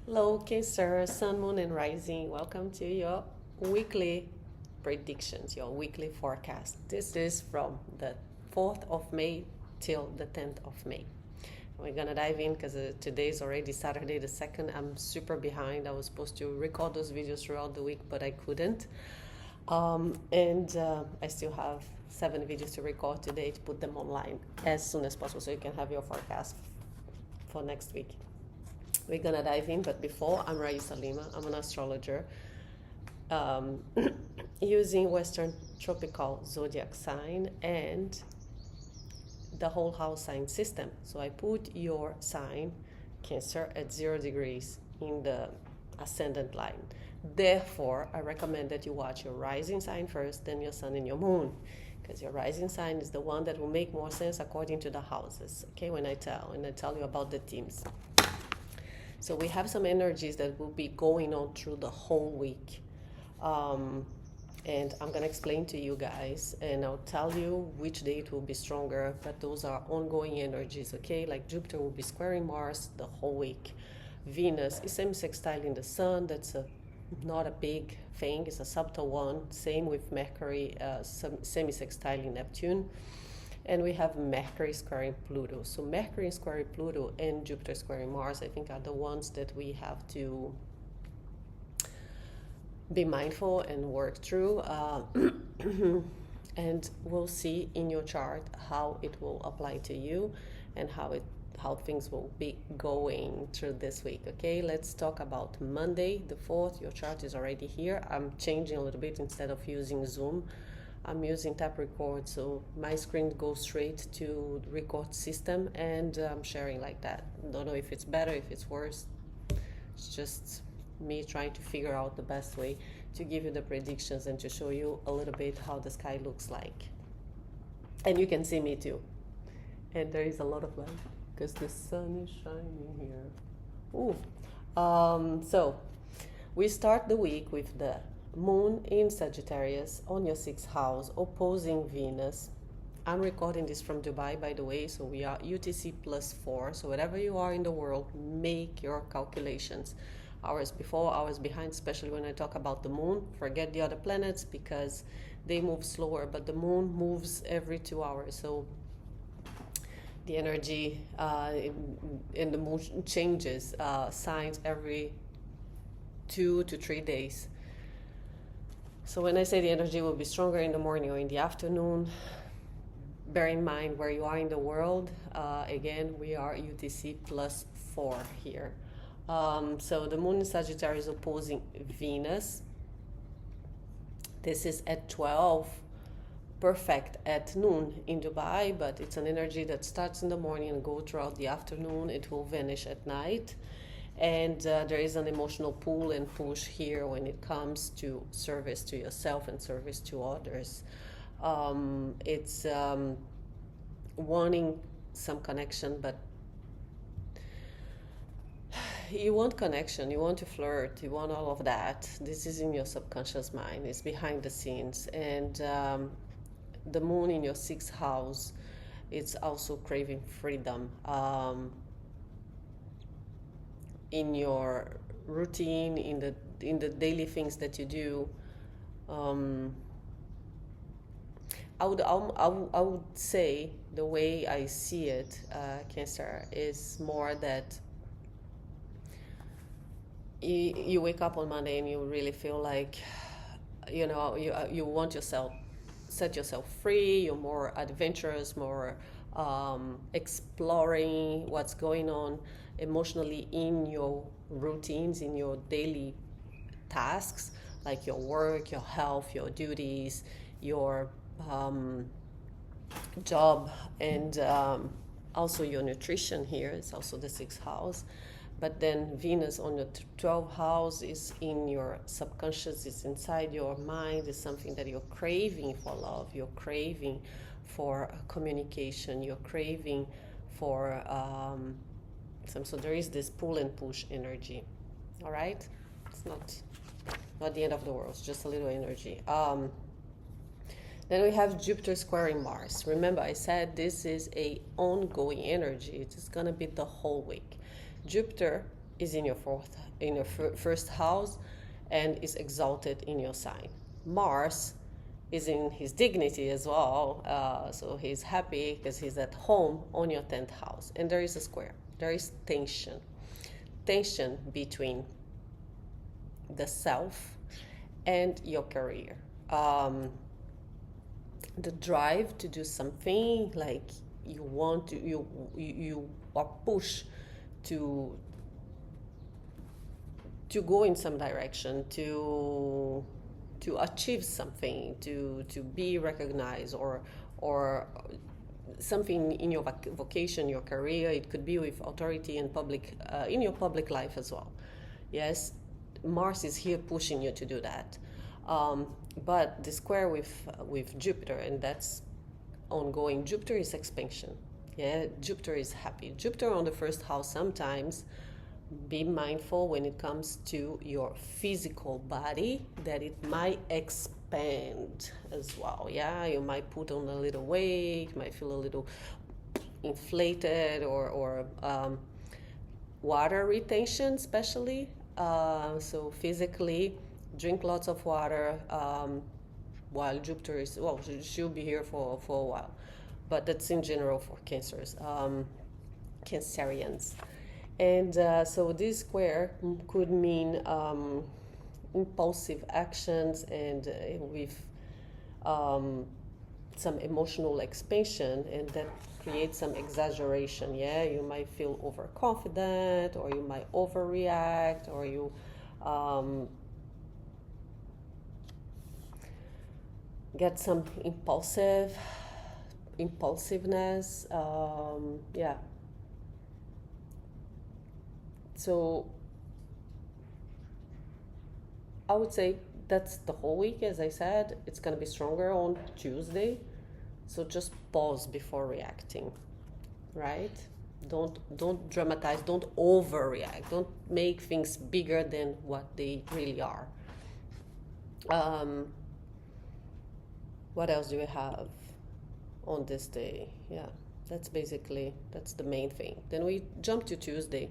Hello, Cancer, Sun, Moon, and Rising. Welcome to your weekly predictions, your weekly forecast. This is from the 4th of May till the 10th of May. We're gonna dive in because today is already Saturday the 2nd. I'm super behind. I was supposed to record those videos throughout the week, but I couldn't. And I still have 7 videos to record today to put them online as soon as possible so you can have your forecast for next week. We're gonna dive in, but before, I'm Raissa. I'm an astrologer using Western tropical zodiac sign and the whole house sign system. So I put your sign, Cancer, at 0 degrees in the ascendant line. Therefore, I recommend that you watch your rising sign first, then your sun and your moon, because your rising sign is the one that will make more sense according to the houses. Okay, when I tell you about the themes. So we have some energies that will be going on through the whole week. And I'm going to explain to you guys, and I'll tell you which date will be stronger, but those are ongoing energies, okay? Like Jupiter will be squaring Mars the whole week. Venus is semi-sextile the Sun. That's not a big thing. It's a subtle one. Same with Mercury, semi-sextile Neptune. And we have Mercury squaring Pluto. So Mercury squaring Pluto and Jupiter squaring Mars, I think, are the ones that we have to be mindful and work through. And we'll see in your chart how it will apply to you and how things will be going through this week. Okay, let's talk about Monday the 4th. Your chart is already here. I'm changing a little bit. Instead of using Zoom, I'm using tap record, so my screen goes straight to the record system, and I'm sharing like that. Don't know if it's better, if it's worse. It's just me trying to figure out the best way to give you the predictions and to show you a little bit how the sky looks like. And you can see me too. And there is a lot of light because the sun is shining here. Ooh. So we start the week with the Moon in Sagittarius on your 6th house, opposing Venus. I'm recording this from Dubai, by the way, so we are UTC +4. So wherever you are in the world, make your calculations. Hours before, hours behind, especially when I talk about the moon. Forget the other planets because they move slower, but the moon moves every 2 hours. So the energy in the moon changes signs every 2 to 3 days. So when I say the energy will be stronger in the morning or in the afternoon, bear in mind where you are in the world. Again, we are UTC +4 here. So the moon in Sagittarius is opposing Venus. This is at 12, perfect at noon in Dubai, but it's an energy that starts in the morning and goes throughout the afternoon. It will vanish at night. And there is an emotional pull and push here when it comes to service to yourself and service to others. It's wanting some connection, but you want connection, you want to flirt, you want all of that. This is in your subconscious mind, it's behind the scenes. And the moon in your 6th house, it's also craving freedom. In your routine, in the daily things that you do, I would say the way I see it, Cancer, is more that you wake up on Monday and you really feel like, you want yourself, set yourself free. You're more adventurous, more exploring what's going on emotionally in your routines, in your daily tasks, like your work, your health, your duties, your job, and also your nutrition here. It's also the 6th house. But then Venus on your 12th house is in your subconscious, it's inside your mind, it's something that you're craving for love, you're craving for communication, you're craving for so there is this pull and push energy. All right, it's not the end of the world, it's just a little energy. Then we have Jupiter squaring Mars. Remember, I said this is a ongoing energy. It's going to be the whole week. Jupiter is in your first house, and is exalted in your sign. Mars is in his dignity as well, so he's happy because he's at home on your 10th house, and there is a square. There is tension between the self and your career. The drive to do something, like you want to, you are pushed to go in some direction, to achieve something, to be recognized, or something in your vocation, your career. It could be with authority and public, in your public life as well. Yes, Mars is here pushing you to do that. But the square with Jupiter, and that's ongoing. Jupiter is expansion. Yeah, Jupiter is happy. Jupiter on the first house sometimes. Be mindful when it comes to your physical body that it might expand as well. Yeah, you might put on a little weight, you might feel a little inflated, or water retention, especially. So physically, drink lots of water while Jupiter is, well, she'll be here for a while. But that's in general for cancers, Cancerians. And so this square could mean impulsive actions, and with some emotional expansion, and that creates some exaggeration. Yeah, you might feel overconfident, or you might overreact, or you get some impulsiveness. Yeah. So I would say that's the whole week. As I said, it's going to be stronger on Tuesday. So just pause before reacting, right? Don't dramatize, don't overreact, don't make things bigger than what they really are. What else do we have on this day? Yeah, that's the main thing. Then we jump to Tuesday.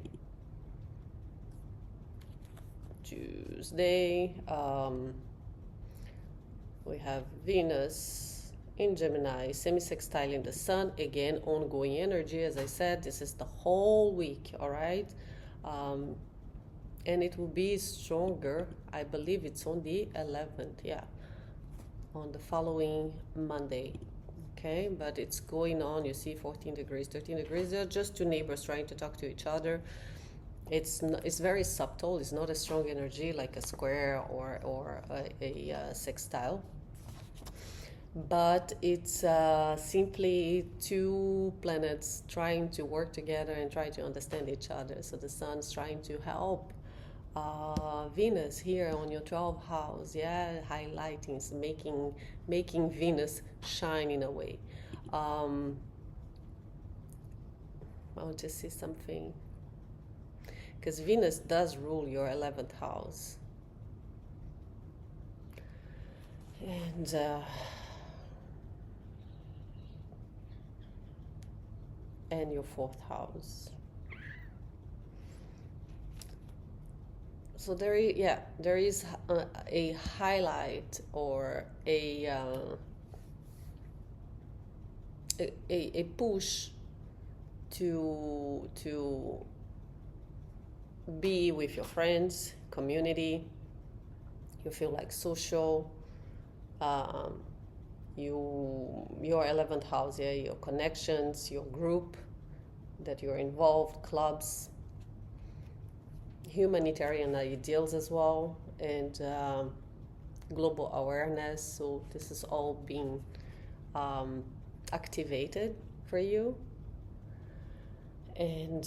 We have Venus in Gemini, semi-sextile in the Sun. Again, ongoing energy. As I said, this is the whole week, all right? And it will be stronger. I believe it's on the 11th, yeah, on the following Monday. Okay, but it's going on. You see 14 degrees, 13 degrees. They're just two neighbors trying to talk to each other. It's very subtle. It's not a strong energy like a square or a sextile, but it's simply two planets trying to work together and try to understand each other. So the Sun's trying to help Venus here on your 12th house, yeah, highlighting, making Venus shine in a way. I want to see something, because Venus does rule your 11th house. And your 4th house. So there is a highlight, or a push to be with your friends, community. You feel like social. Your 11th house, yeah, your connections, your group that you're involved, clubs, humanitarian ideals as well, and global awareness. So this is all being activated for you. And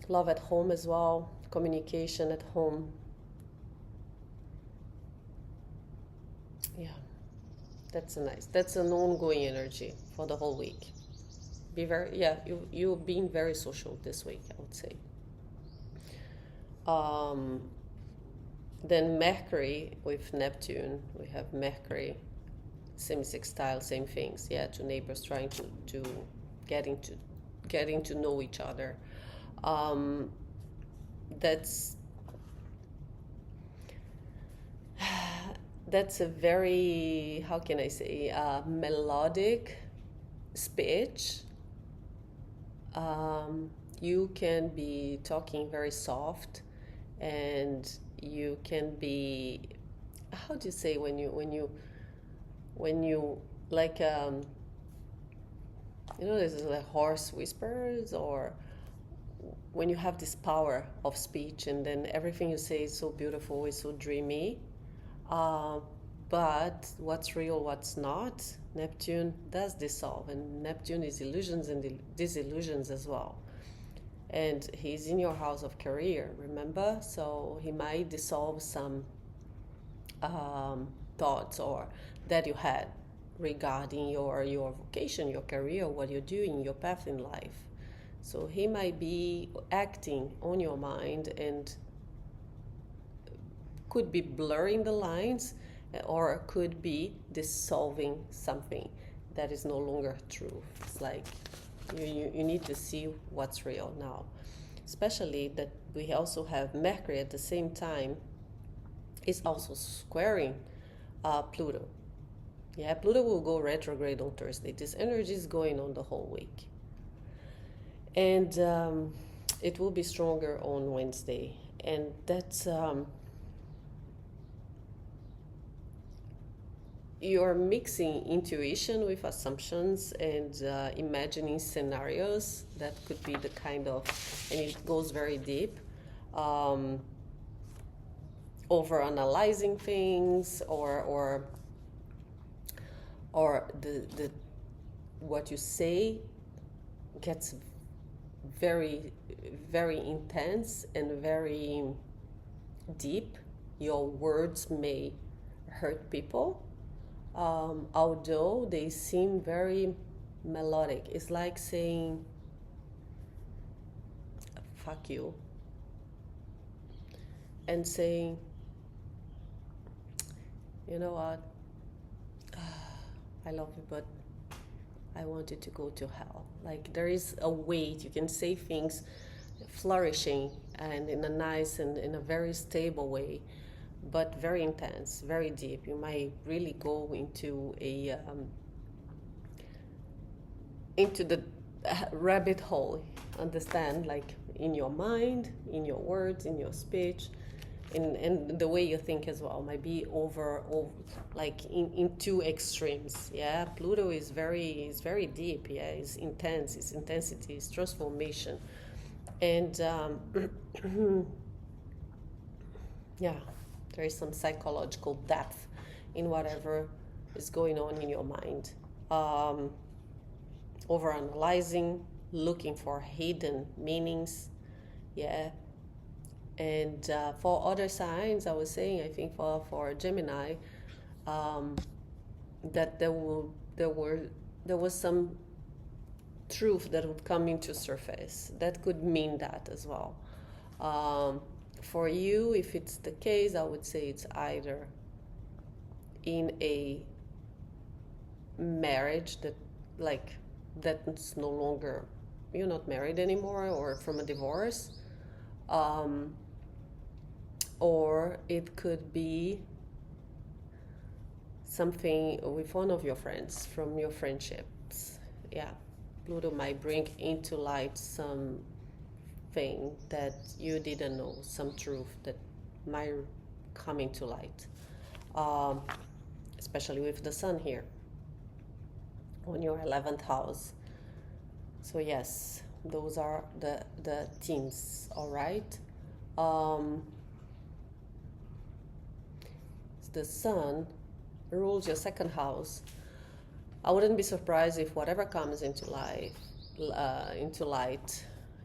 love at home as well, communication at home. Yeah, that's an ongoing energy for the whole week. You're being very social this week, I would say. Then Mercury with Neptune, we have Mercury, semi-sextile, same things. Yeah, two neighbors trying to getting to know each other. that's that's a very, how can I say, melodic speech. um, you can be talking very soft, and you can be, how do you say, when you like, there's like horse whispers, or when you have this power of speech, and then everything you say is so beautiful, is so dreamy. uh, but what's real, what's not, Neptune does dissolve, and Neptune is illusions and disillusions as well. And he's in your house of career, remember? So he might dissolve some thoughts or that you had regarding your vocation, your career, what you're doing, your path in life. So he might be acting on your mind and could be blurring the lines, or could be dissolving something that is no longer true. It's like you need to see what's real now, especially that we also have Mercury at the same time is also squaring Pluto. Yeah, Pluto will go retrograde on Thursday. This energy is going on the whole week, and it will be stronger on Wednesday. And that's you're mixing intuition with assumptions and imagining scenarios that could be the kind of, and it goes very deep, um, over analyzing things, or the what you say gets very, very intense and very deep. Your words may hurt people, although they seem very melodic. It's like saying fuck you, and saying, you know what, I love you, but I want you to go to hell. Like, there is a weight. You can say things flourishing and in a nice and in a very stable way, but very intense, very deep. You might really go into the rabbit hole. Understand? Like, in your mind, in your words, in your speech, in the way you think as well, might be over like in two extremes. Yeah, Pluto is very deep. Yeah, it's intense, it's intensity, it's transformation. And yeah, there is some psychological depth in whatever is going on in your mind. Over analyzing, looking for hidden meanings. Yeah. And for other signs, I was saying, I think for Gemini, that there was some truth that would come into surface. That could mean that as well. For you, if it's the case, I would say it's either in a marriage that's no longer, you're not married anymore, or from a divorce. Or it could be something with one of your friends from your friendships. Yeah, Pluto might bring into light something that you didn't know, some truth that might come into light, especially with the sun here on your 11th house. So yes, those are the themes. All right. The sun rules your second house. I wouldn't be surprised if whatever comes into light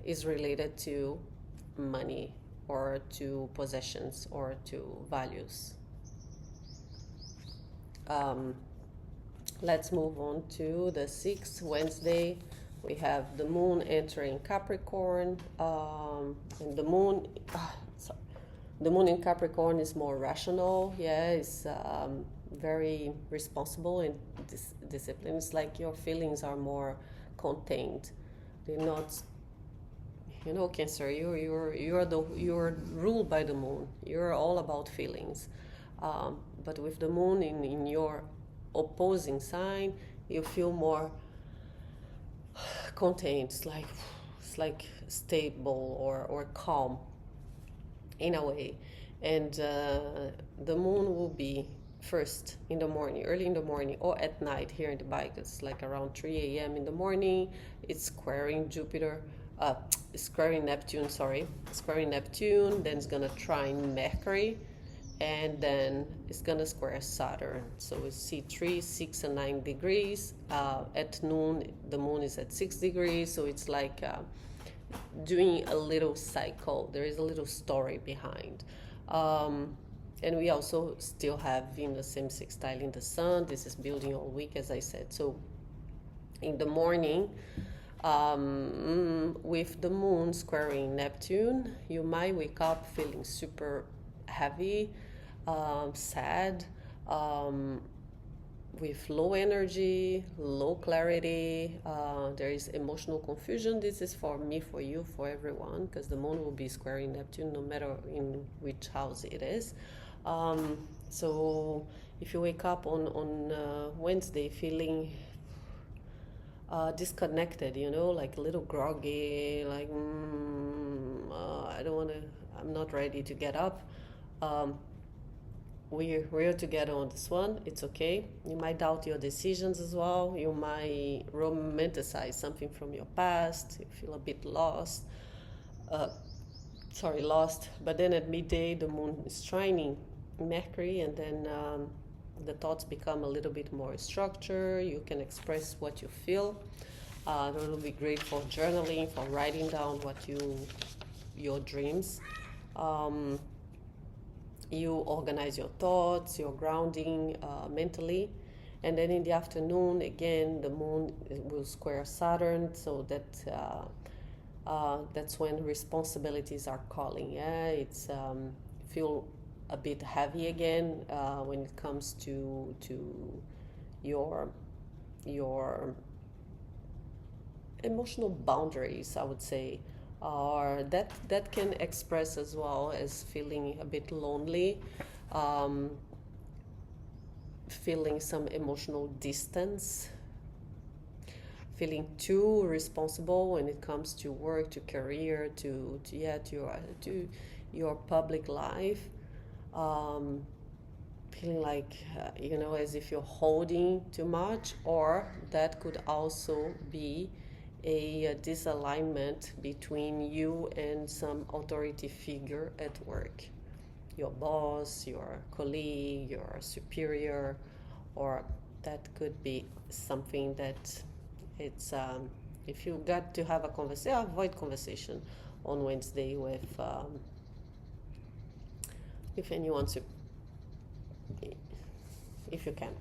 is related to money, or to possessions, or to values. Let's move on to the 6th, Wednesday. We have the moon entering Capricorn, and the moon in Capricorn is more rational. Yeah, it's very responsible and disciplined. It's like your feelings are more contained. They're not You know, Cancer, you're ruled by the moon. You're all about feelings. But with the moon in your opposing sign, you feel more contained. It's like stable or calm in a way. And the moon will be first in the morning, early in the morning, or at night here in the bike. It's like around 3 a.m. in the morning. It's squaring Jupiter, squaring Neptune, sorry, squaring Neptune. Then it's gonna trine Mercury, and then it's gonna square Saturn. So we see 3, 6, and 9 degrees. At noon, the moon is at 6 degrees, so it's like doing a little cycle. There is a little story behind. And we also still have Venus same sextile in the Sun. This is building all week, as I said. So in the morning, with the moon squaring Neptune, you might wake up feeling super heavy, sad, with low energy, low clarity. There is emotional confusion. This is for me, for you, for everyone, because the moon will be squaring Neptune no matter in which house it is. So if you wake up on Wednesday feeling disconnected, you know, like a little groggy, like I don't want to, I'm not ready to get up. We're together on this one. It's okay. You might doubt your decisions as well. You might romanticize something from your past. You feel a bit lost. Lost. But then at midday, the moon is trining Mercury, and then the thoughts become a little bit more structured. You can express what you feel. That will be great for journaling, for writing down your dreams. You organize your thoughts, your grounding mentally. And then in the afternoon, again, the moon will square Saturn, so that's when responsibilities are calling. Yeah, it's feel a bit heavy again when it comes to your emotional boundaries, I would say. Or that can express as well as feeling a bit lonely, feeling some emotional distance, feeling too responsible when it comes to work, to career, to your public life, feeling like as if you're holding too much, or that could also be a disalignment between you and some authority figure at work, your boss, your colleague, your superior, or that could be something that it's if you got to have a conversation, avoid conversation on Wednesday with anyone, if you can.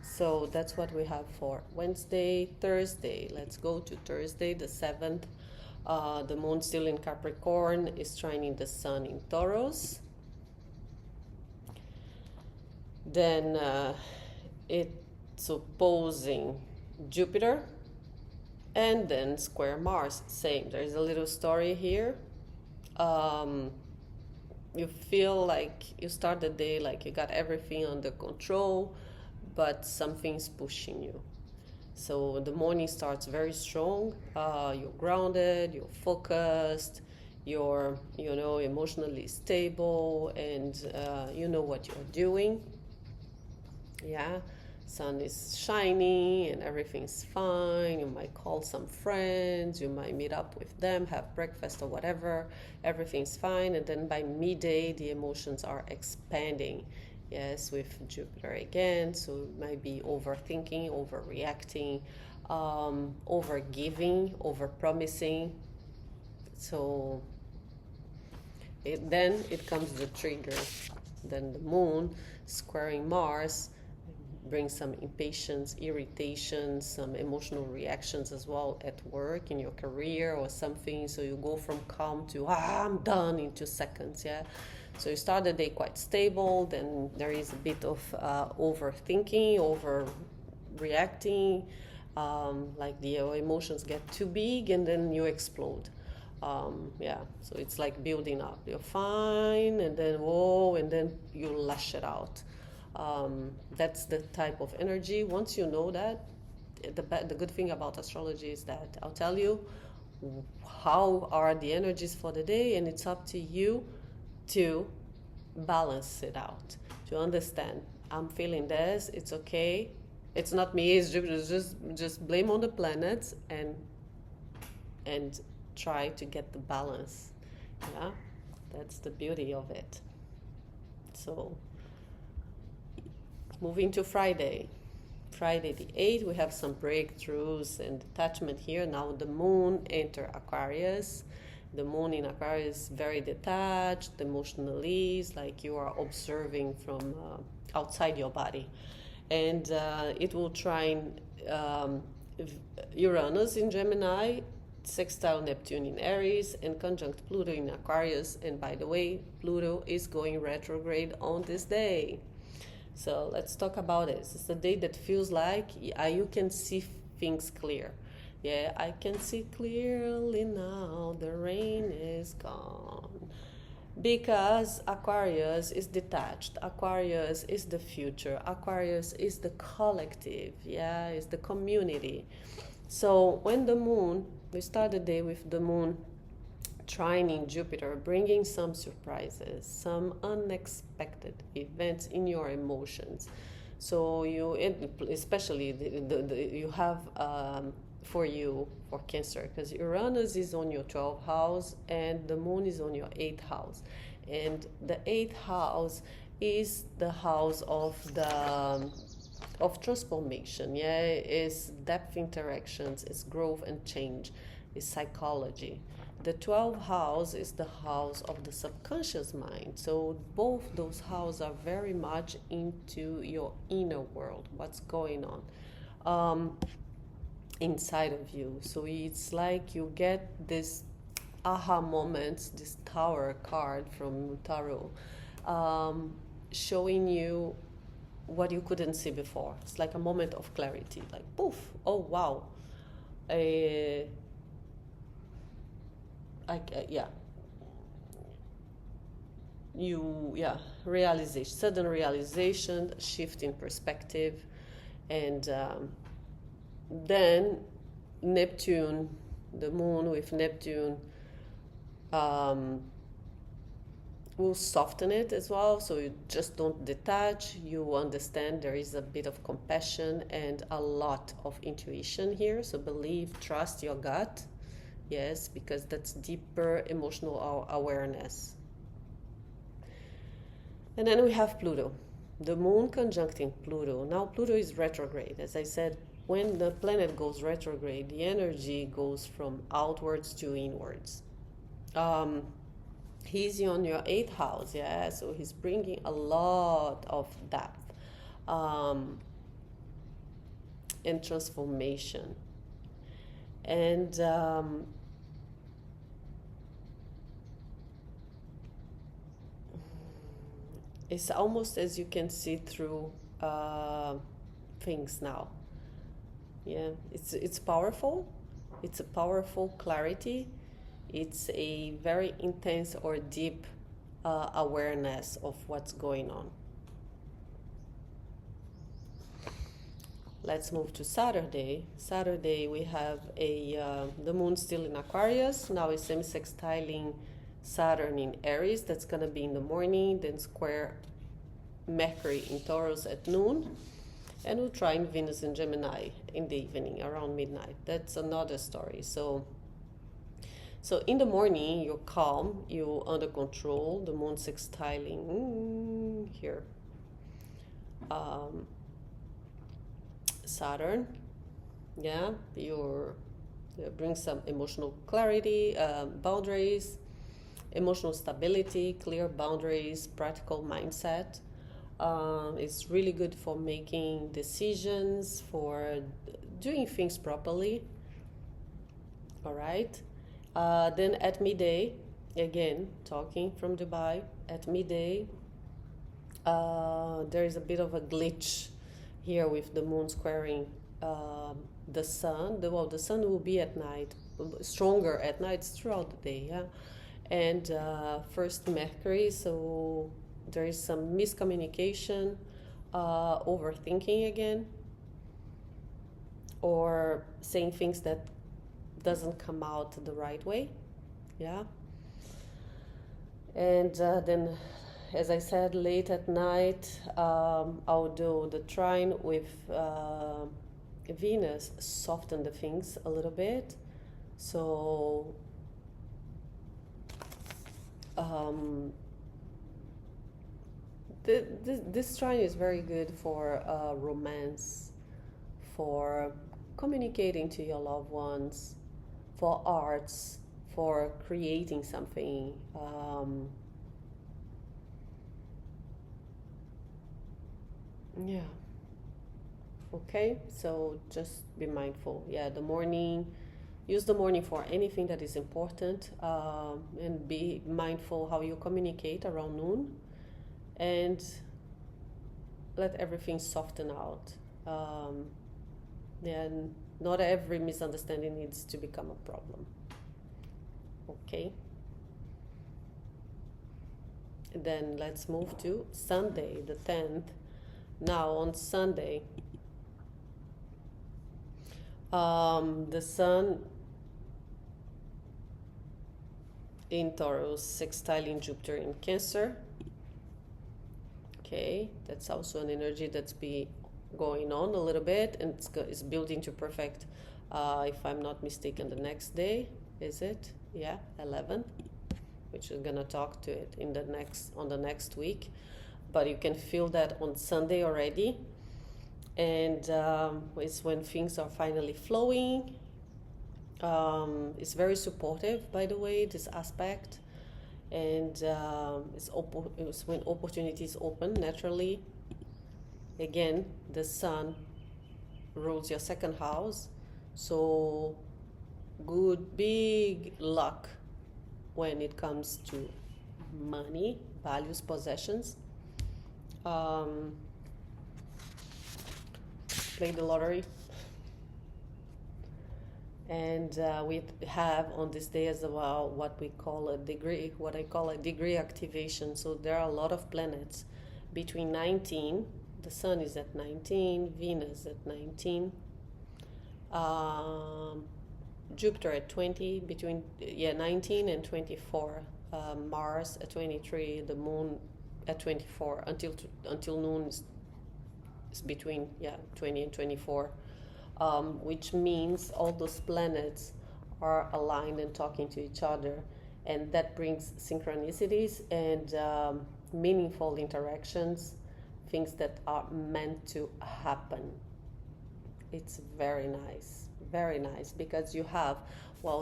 So that's what we have for Wednesday. Thursday, let's go to Thursday the 7th. The moon still in Capricorn is trining the sun in Taurus. Then it's opposing Jupiter, and then square Mars. Same, there's a little story here. You feel like you start the day like you got everything under control, but something's pushing you. So the morning starts very strong. You're grounded, you're focused, you're emotionally stable, and you know what you're doing. Yeah, sun is shining and everything's fine. You might call some friends, you might meet up with them, have breakfast or whatever. Everything's fine, and then by midday the emotions are expanding. Yes, with Jupiter again, so it might be overthinking, overreacting, overgiving, overpromising. So then it comes the trigger. Then the moon squaring Mars brings some impatience, irritation, some emotional reactions as well at work, in your career or something. So you go from calm to I'm done in 2 seconds. Yeah. So you start the day quite stable, then there is a bit of overthinking, overreacting, Like your emotions get too big and then you explode. Yeah, so it's like building up. You're fine, and then whoa, and then you lash it out. That's the type of energy. Once you know that, the good thing about astrology is that I'll tell you how are the energies for the day, and it's up to you to balance it out, to understand. I'm feeling this. It's okay. It's not me. It's just blame on the planets and try to get the balance. Yeah, that's the beauty of it. So moving to Friday. Friday the 8th, we have some breakthroughs and detachment here. Now the moon enter Aquarius. The moon in Aquarius is very detached, emotionally, it's like you are observing from outside your body. And it will trine Uranus in Gemini, sextile Neptune in Aries, and conjunct Pluto in Aquarius. And by the way, Pluto is going retrograde on this day. So let's talk about it. It's a day that feels like you can see things clear. Yeah, I can see clearly now, the rain is gone. Because Aquarius is detached. Aquarius is the future. Aquarius is the collective. Yeah, is the community. So when the moon, we start the day with the moon trining Jupiter, bringing some surprises, some unexpected events in your emotions. So you, especially you have for you for Cancer, because Uranus is on your 12th house and the moon is on your 8th house, and the 8th house is the house of the of transformation. Yeah, it's depth interactions, it's growth and change, it's psychology. The 12th house is the house of the subconscious mind. So both those houses are very much into your inner world, what's going on inside of you. So it's like you get this aha moments, this Tower card from Tarot, showing you what you couldn't see before. It's like a moment of clarity, like poof, oh wow. Yeah, realization, sudden realization, shift in perspective, and then Neptune, the moon with Neptune, will soften it as well. So you just don't detach. You understand there is a bit of compassion and a lot of intuition here. So believe, trust your gut. Yes, because that's deeper emotional awareness. And then we have Pluto. The moon conjuncting Pluto. Now Pluto is retrograde. As I said, when the planet goes retrograde, the energy goes from outwards to inwards. He's on your 8th house, yeah, so he's bringing a lot of depth and transformation. And it's almost as you can see through things now. Yeah, it's powerful. It's a powerful clarity. It's a very intense or deep awareness of what's going on. Let's move to Saturday. Saturday we have the moon still in Aquarius. Now it's semi-sextiling Saturn in Aries. That's going to be in the morning. Then square Mercury in Taurus at noon. And we'll try in Venus in Gemini in the evening around midnight. That's another story. So in the morning, you're calm, you're under control. The moon sextiling here. Saturn, yeah, you bring some emotional clarity, boundaries, emotional stability, clear boundaries, practical mindset. It's really good for making decisions, for doing things properly. All right. Then at midday, again, talking from Dubai, at midday, there is a bit of a glitch here with the moon squaring the sun. The sun will be at night, stronger at night throughout the day. Yeah, and first Mercury, so there is some miscommunication, overthinking again, or saying things that doesn't come out the right way. Yeah, and then, as I said, late at night, I'll do the trine with Venus, soften the things a little bit. So this trine is very good for romance, for communicating to your loved ones, for arts, for creating something. Yeah. Okay, so just be mindful. Yeah, the morning, use the morning for anything that is important, and be mindful how you communicate around noon, and let everything soften out. And not every misunderstanding needs to become a problem. Okay. Then let's move to Sunday, the 10th. Now on Sunday, the Sun in Taurus sextiling Jupiter in Cancer. Okay, that's also an energy that's going on a little bit, and it's building to perfect. If I'm not mistaken, the next day is it? Yeah, 11th, which we're gonna talk to it on the next week. But you can feel that on Sunday already, and it's when things are finally flowing. It's very supportive, by the way, this aspect, and it's when opportunities open naturally. Again, the Sun rules your second house, so good big luck when it comes to money, values, possessions. Play the lottery, and we have on this day as well what I call a degree activation. So there are a lot of planets between 19. The Sun is at 19, Venus at 19, Jupiter at 20, between 19 and 24, Mars at 23, the Moon at 24, until noon is between 20 and 24, which means all those planets are aligned and talking to each other, and that brings synchronicities and meaningful interactions, things that are meant to happen. It's very nice, because you have,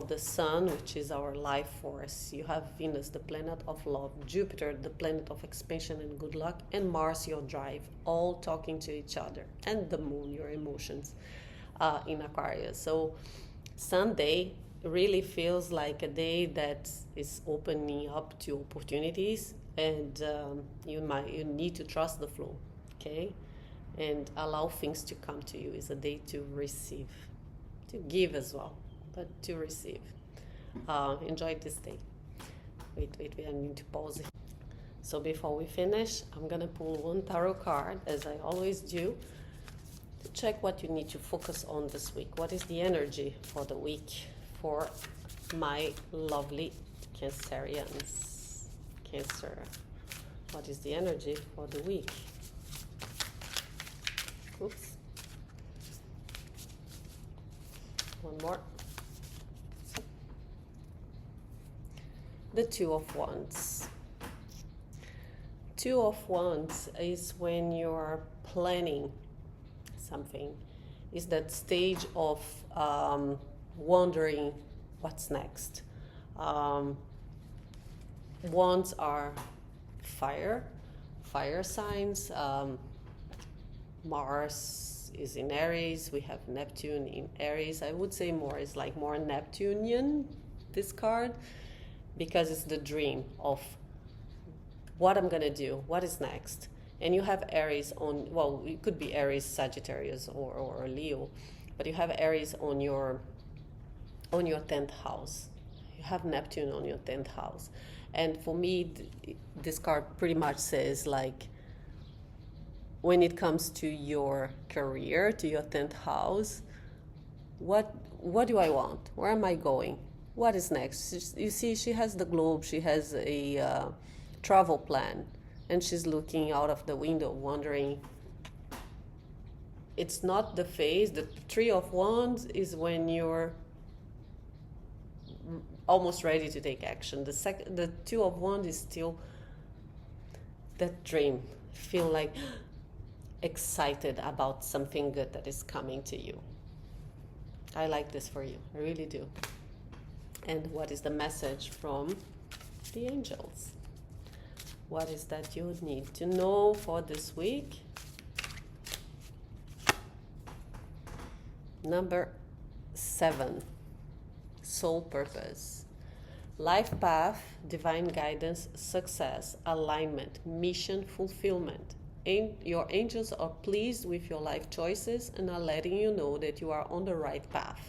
the Sun, which is our life force, you have Venus, the planet of love, Jupiter, the planet of expansion and good luck, and Mars, your drive, all talking to each other, and the Moon, your emotions, in Aquarius. So Sunday really feels like a day that is opening up to opportunities, and you need to trust the flow, okay, and allow things to come to you. Is a day to receive, to give as well, but to receive. Enjoy this day. Wait, I need to pause it. So before we finish, I'm gonna pull one tarot card, as I always do, to check what you need to focus on this week. What is the energy for the week for my lovely Cancerians? Cancer. What is the energy for the week? Oops. One more. The Two of Wands. Two of Wands is when you're planning something. Is that stage of wondering what's next. Wands are fire signs. Mars is in Aries. We have Neptune in Aries. I would say more Neptunian, this card, because it's the dream of what I'm gonna do, what is next. And you have Aries on, it could be Aries, Sagittarius, or Leo, but you have Aries on your 10th house. You have Neptune on your 10th house. And for me, this card pretty much says, like, when it comes to your career, to your 10th house, what do I want? Where am I going? What is next? You see, she has the globe, she has a travel plan, and she's looking out of the window, wondering. It's not the phase. The Three of Wands is when you're almost ready to take action. The Two of Wands is still that dream. Feel like excited about something good that is coming to you. I like this for you. I really do. And what is the message from the angels? What is that you need to know for this week? Number 7, soul purpose. Life path, divine guidance, success, alignment, mission, fulfillment. Your angels are pleased with your life choices and are letting you know that you are on the right path.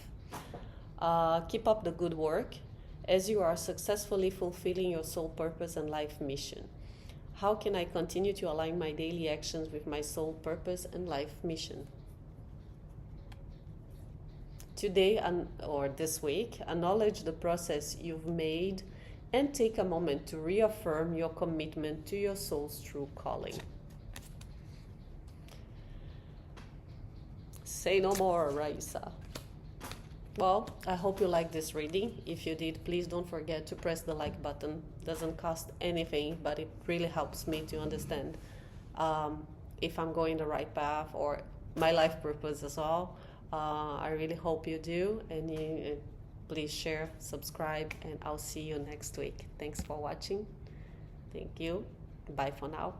Keep up the good work as you are successfully fulfilling your soul purpose and life mission. How can I continue to align my daily actions with my soul purpose and life mission? Today or this week, acknowledge the process you've made and take a moment to reaffirm your commitment to your soul's true calling. Say no more, Raissa. Well, I hope you liked this reading. If you did, please don't forget to press the like button. Doesn't cost anything, but it really helps me to understand if I'm going the right path or my life purpose as well. I really hope you do, and please share, subscribe, and I'll see you next week. Thanks for watching. Thank you. Bye for now.